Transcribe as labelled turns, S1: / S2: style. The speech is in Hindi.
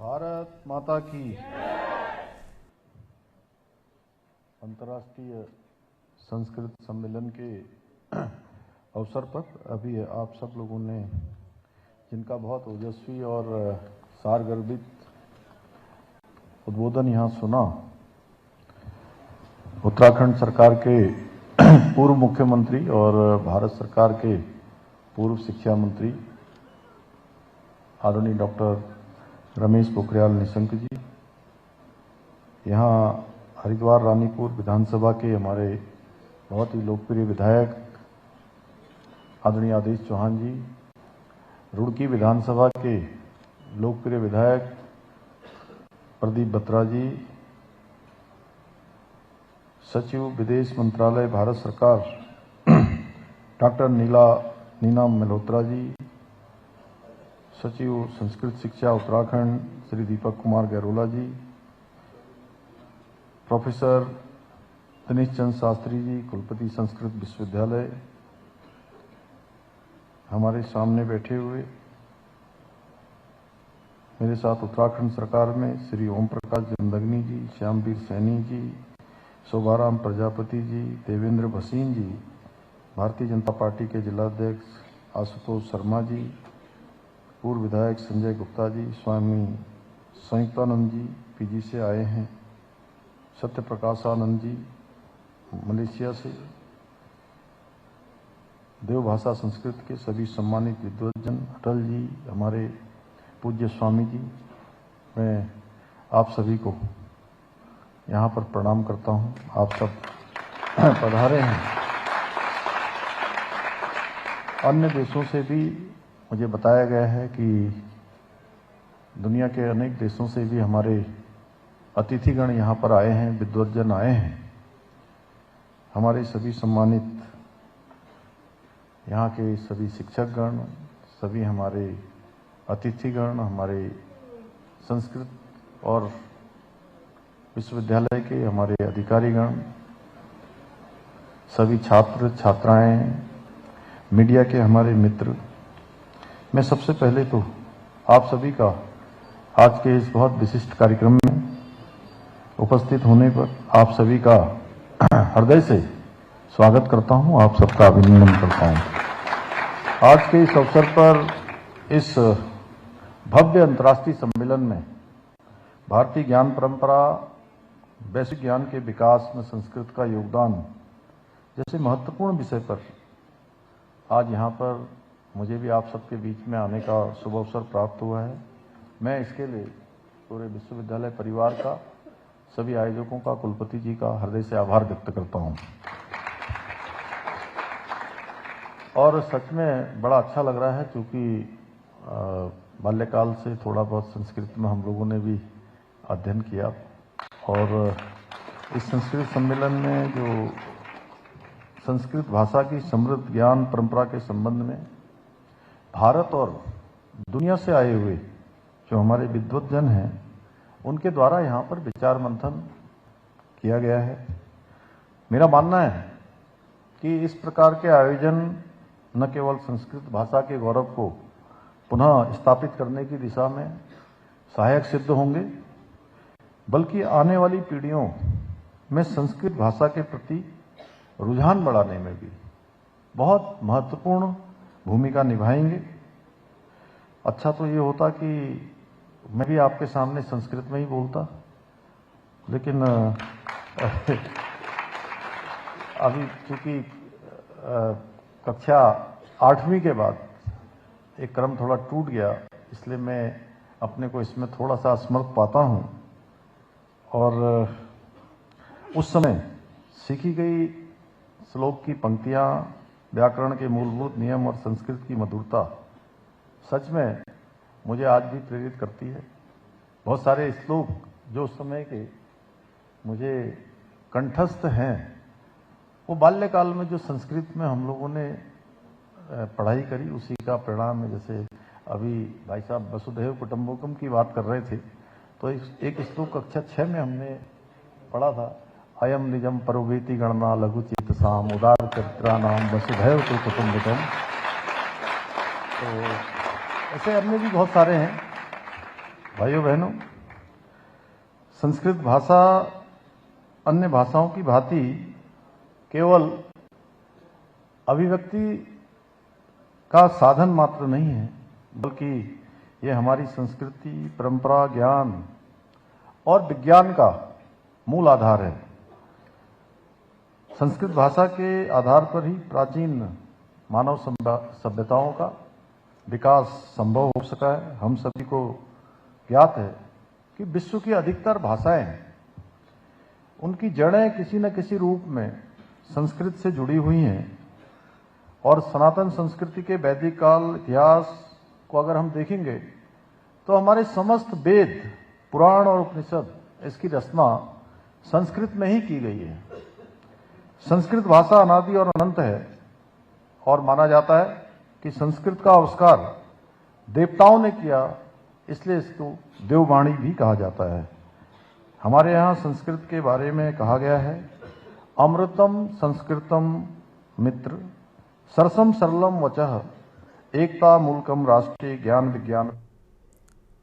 S1: भारत माता की। अंतर्राष्ट्रीय संस्कृत सम्मेलन के अवसर पर अभी आप सब लोगों ने जिनका बहुत ओजस्वी और सारगर्भित उद्बोधन यहाँ सुना, उत्तराखंड सरकार के पूर्व मुख्यमंत्री और भारत सरकार के पूर्व शिक्षा मंत्री आदरणीय डॉक्टर रमेश पोखरियाल निशंक जी, यहाँ हरिद्वार रानीपुर विधानसभा के हमारे बहुत ही लोकप्रिय विधायक आदरणीय आदेश चौहान जी, रुड़की विधानसभा के लोकप्रिय विधायक प्रदीप बत्रा जी, सचिव विदेश मंत्रालय भारत सरकार डॉक्टर नीना मल्होत्रा जी, सचिव संस्कृत शिक्षा उत्तराखंड श्री दीपक कुमार गहरोला जी, प्रोफेसर दिनेश चंद्र शास्त्री जी, कुलपति संस्कृत विश्वविद्यालय, हमारे सामने बैठे हुए मेरे साथ उत्तराखंड सरकार में श्री ओम प्रकाश जमदग्नी जी, श्यामवीर सैनी जी, शोभाराम प्रजापति जी, देवेंद्र भसीन जी, भारतीय जनता पार्टी के जिलाध्यक्ष आशुतोष शर्मा जी, पूर्व विधायक संजय गुप्ता जी, स्वामी संयुक्तानंद जी पीजी से आए हैं, सत्य प्रकाशानंद जी मलेशिया से, देवभाषा संस्कृत के सभी सम्मानित विद्वजन, अटल जी, हमारे पूज्य स्वामी जी, मैं आप सभी को यहाँ पर प्रणाम करता हूँ। आप सब पधारे हैं। अन्य देशों से भी मुझे बताया गया है कि दुनिया के अनेक देशों से भी हमारे अतिथिगण यहाँ पर आए हैं, विद्वजन आए हैं। हमारे सभी सम्मानित यहाँ के सभी शिक्षकगण, सभी हमारे अतिथिगण, हमारे संस्कृत और विश्वविद्यालय के हमारे अधिकारीगण, सभी छात्र छात्राएं, मीडिया के हमारे मित्र, मैं सबसे पहले तो आप सभी का आज के इस बहुत विशिष्ट कार्यक्रम में उपस्थित होने पर आप सभी का हृदय से स्वागत करता हूं, आप सबका अभिनंदन करता हूं। आज के इस अवसर पर, इस भव्य अंतर्राष्ट्रीय सम्मेलन में भारतीय ज्ञान परंपरा, वैश्विक ज्ञान के विकास में संस्कृत का योगदान जैसे महत्वपूर्ण विषय पर आज यहाँ पर मुझे भी आप सबके बीच में आने का शुभ अवसर प्राप्त हुआ है। मैं इसके लिए पूरे विश्वविद्यालय परिवार का, सभी आयोजकों का, कुलपति जी का हृदय से आभार व्यक्त करता हूँ। और सच में बड़ा अच्छा लग रहा है, क्योंकि बाल्यकाल से थोड़ा बहुत संस्कृत में हम लोगों ने भी अध्ययन किया, और इस संस्कृत सम्मेलन में जो संस्कृत भाषा की समृद्ध ज्ञान परंपरा के संबंध में भारत और दुनिया से आए हुए जो हमारे विद्वजन हैं, उनके द्वारा यहाँ पर विचार मंथन किया गया है। मेरा मानना है कि इस प्रकार के आयोजन न केवल संस्कृत भाषा के गौरव को पुनः स्थापित करने की दिशा में सहायक सिद्ध होंगे, बल्कि आने वाली पीढ़ियों में संस्कृत भाषा के प्रति रुझान बढ़ाने में भी बहुत महत्वपूर्ण भूमिका निभाएंगे। अच्छा तो ये होता कि मैं भी आपके सामने संस्कृत में ही बोलता, लेकिन अभी चूंकि कक्षा 8वीं के बाद एक क्रम थोड़ा टूट गया, इसलिए मैं अपने को इसमें थोड़ा सा असमर्थ पाता हूँ। और उस समय सीखी गई श्लोक की पंक्तियाँ, व्याकरण के मूलभूत नियम और संस्कृत की मधुरता सच में मुझे आज भी प्रेरित करती है। बहुत सारे श्लोक जो उस समय के मुझे कंठस्थ हैं, वो बाल्यकाल में जो संस्कृत में हम लोगों ने पढ़ाई करी, उसी का परिणाम है। जैसे अभी भाई साहब वसुधैव कुटुंबकम की बात कर रहे थे, तो एक श्लोक कक्षा 6 में हमने पढ़ा था, अयम निजम परोवेति गणना लघु चित्त साम उदार चरित्रा नाम वसुधैव कुटुंबकम। तो ऐसे अन्य भी बहुत सारे हैं। भाइयों बहनों, संस्कृत भाषा अन्य भाषाओं की भांति केवल अभिव्यक्ति का साधन मात्र नहीं है, बल्कि यह हमारी संस्कृति, परंपरा, ज्ञान और विज्ञान का मूल आधार है। संस्कृत भाषा के आधार पर ही प्राचीन मानव सभ्यताओं का विकास संभव हो सका है। हम सभी को ज्ञात है कि विश्व की अधिकतर भाषाएं, उनकी जड़ें किसी न किसी रूप में संस्कृत से जुड़ी हुई हैं। और सनातन संस्कृति के वैदिक काल इतिहास को अगर हम देखेंगे तो हमारे समस्त वेद, पुराण और उपनिषद, इसकी रचना संस्कृत में ही की गई है। संस्कृत भाषा अनादि और अनंत है और माना जाता है कि संस्कृत का आविष्कार देवताओं ने किया, इसलिए इसको देववाणी भी कहा जाता है। हमारे यहाँ संस्कृत के बारे में कहा गया है, अमृतम संस्कृतम मित्र, सरसम सरलम वचः, एकता मूलकम राष्ट्रीय ज्ञान विज्ञान।